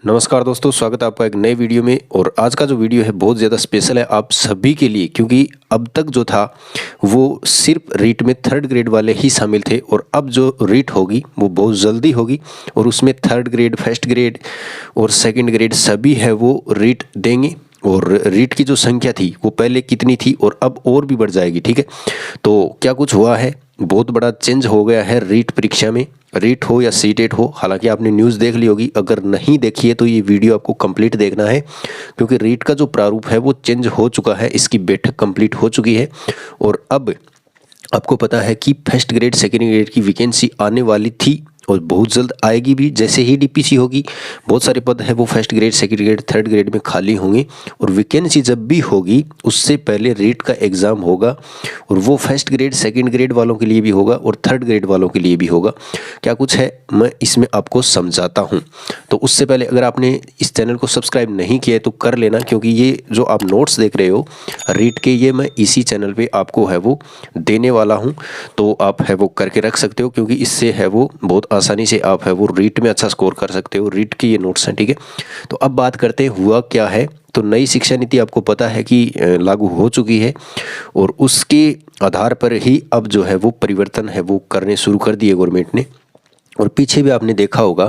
नमस्कार दोस्तों, स्वागत है आपका एक नए वीडियो में। और आज का जो वीडियो है बहुत ज़्यादा स्पेशल है आप सभी के लिए, क्योंकि अब तक जो था वो सिर्फ रीट में थर्ड ग्रेड वाले ही शामिल थे और अब जो रीट होगी वो बहुत जल्दी होगी और उसमें थर्ड ग्रेड, फर्स्ट ग्रेड और सेकंड ग्रेड सभी है वो रीट देंगे। और रीट की जो संख्या थी वो पहले कितनी थी और अब और भी बढ़ जाएगी, ठीक है। तो क्या कुछ हुआ है, बहुत बड़ा चेंज हो गया है रीट परीक्षा में, रीट हो या सीटेट हो। हालांकि आपने न्यूज़ देख ली होगी, अगर नहीं देखी है तो ये वीडियो आपको कंप्लीट देखना है, क्योंकि रीट का जो प्रारूप है वो चेंज हो चुका है, इसकी बैठक कंप्लीट हो चुकी है। और अब आपको पता है कि फर्स्ट ग्रेड, सेकेंड ग्रेड की वैकेंसी आने वाली थी और बहुत जल्द आएगी भी। जैसे ही डीपीसी होगी, बहुत सारे पद है वो first grade, second grade, third grade में खाली होंगे और वैकेंसी जब भी होगी उससे पहले रीट का एग्ज़ाम होगा और वो फर्स्ट ग्रेड, सेकंड ग्रेड वालों के लिए भी होगा और थर्ड ग्रेड वालों के लिए भी होगा। क्या कुछ है मैं इसमें आपको समझाता हूँ। तो उससे पहले अगर आपने इस चैनल को सब्सक्राइब नहीं किया है तो कर लेना, क्योंकि ये जो आप नोट्स देख रहे हो रीट के, ये मैं इसी चैनल पर आपको है वो देने वाला हूँ। तो आप है वो करके रख सकते हो, क्योंकि इससे है वो बहुत आसानी से आप है वो रीट में अच्छा स्कोर कर सकते हो। रीट के ये नोट्स हैं, ठीक है। तो अब बात करते हैं हुआ क्या है। तो नई शिक्षा नीति आपको पता है कि लागू हो चुकी है और उसके आधार पर ही अब जो है वो परिवर्तन है वो करने शुरू कर दिए गवर्नमेंट ने। और पीछे भी आपने देखा होगा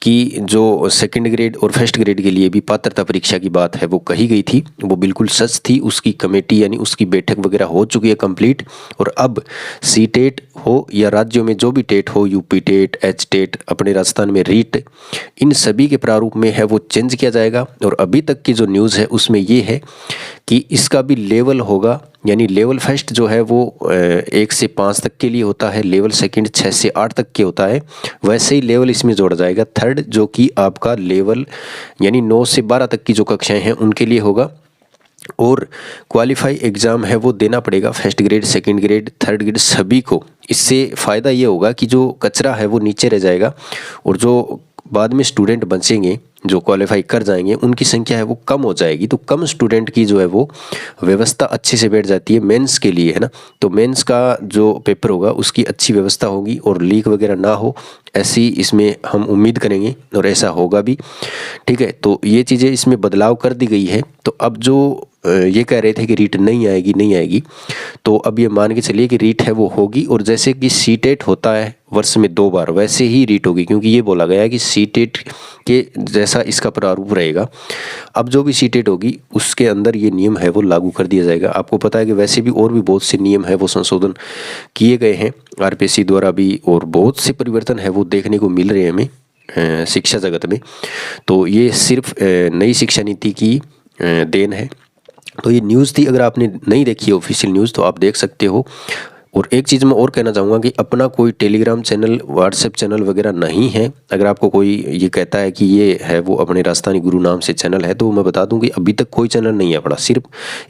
कि जो सेकंड ग्रेड और फर्स्ट ग्रेड के लिए भी पात्रता परीक्षा की बात है वो कही गई थी, वो बिल्कुल सच थी। उसकी कमेटी यानी उसकी बैठक वगैरह हो चुकी है कंप्लीट। और अब सी टेट हो या राज्यों में जो भी टेट हो, यूपी टेट, एच टेट, अपने राजस्थान में रीट, इन सभी के प्रारूप में है वो चेंज किया जाएगा। और अभी तक की जो न्यूज़ है उसमें ये है कि इसका भी लेवल होगा, यानी लेवल फर्स्ट जो है वो 1 से 5 तक के लिए होता है, लेवल सेकंड 6 से 8 तक के होता है। वैसे ही लेवल इसमें जोड़ा जाएगा थर्ड, जो कि आपका लेवल यानी 9 से 12 तक की जो कक्षाएं हैं उनके लिए होगा। और क्वालिफाई एग्ज़ाम है वो देना पड़ेगा first grade, second grade, third grade सभी को। इससे फ़ायदा ये होगा कि जो कचरा है वो नीचे रह जाएगा और जो बाद में स्टूडेंट बचेंगे जो क्वालिफाई कर जाएंगे उनकी संख्या है वो कम हो जाएगी। तो कम स्टूडेंट की जो है वो व्यवस्था अच्छे से बैठ जाती है मेंस के लिए, है ना। तो मेंस का जो पेपर होगा उसकी अच्छी व्यवस्था होगी और लीक वगैरह ना हो, ऐसी इसमें हम उम्मीद करेंगे और ऐसा होगा भी, ठीक है। तो ये चीज़ें इसमें बदलाव कर दी गई है। तो अब जो ये कह रहे थे कि रीट नहीं आएगी नहीं आएगी, तो अब ये मान के चलिए कि रीट है वो होगी। और जैसे कि सी टेट होता है वर्ष में 2 बार, वैसे ही रीट होगी, क्योंकि ये बोला गया है कि सी टेट के जैसा इसका प्रारूप रहेगा। अब जो भी सी टेट होगी उसके अंदर ये नियम है वो लागू कर दिया जाएगा। आपको पता है कि वैसे भी और भी बहुत से नियम है वो संशोधन किए गए हैं आरपीएससी द्वारा भी, और बहुत से परिवर्तन है वो देखने को मिल रहे हैं हमें शिक्षा जगत में। तो ये सिर्फ नई शिक्षा नीति की देन है। तो ये न्यूज़ थी, अगर आपने नहीं देखी है ऑफिशियल न्यूज़ तो आप देख सकते हो। और एक चीज़ मैं और कहना चाहूँगा कि अपना कोई टेलीग्राम चैनल, व्हाट्सएप चैनल वगैरह नहीं है। अगर आपको कोई ये कहता है कि ये है वो अपने राजस्थानी गुरु नाम से चैनल है, तो मैं बता दूं कि अभी तक कोई चैनल नहीं है अपना, सिर्फ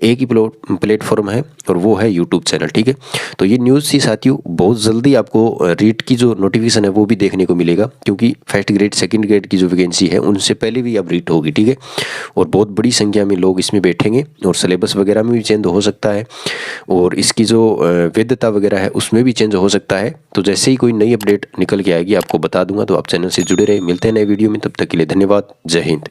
एक ही प्लेटफॉर्म है और वो है यूट्यूब चैनल, ठीक है। तो ये न्यूज़ थी साथियों, बहुत जल्दी आपको रीट की जो नोटिफिकेशन है वो भी देखने को मिलेगा, क्योंकि फर्स्ट ग्रेड, सेकेंड ग्रेड की जो वैकेंसी है उनसे पहले भी अब रीट होगी, ठीक है। और बहुत बड़ी संख्या में लोग इसमें बैठेंगे और सिलेबस वगैरह में भी चेंज हो सकता है और इसकी जो वैधता वगैरह है उसमें भी चेंज हो सकता है। तो जैसे ही कोई नई अपडेट निकल के आएगी आपको बता दूंगा, तो आप चैनल से जुड़े रहे। मिलते हैं नए वीडियो में, तब तक के लिए धन्यवाद। जय हिंद।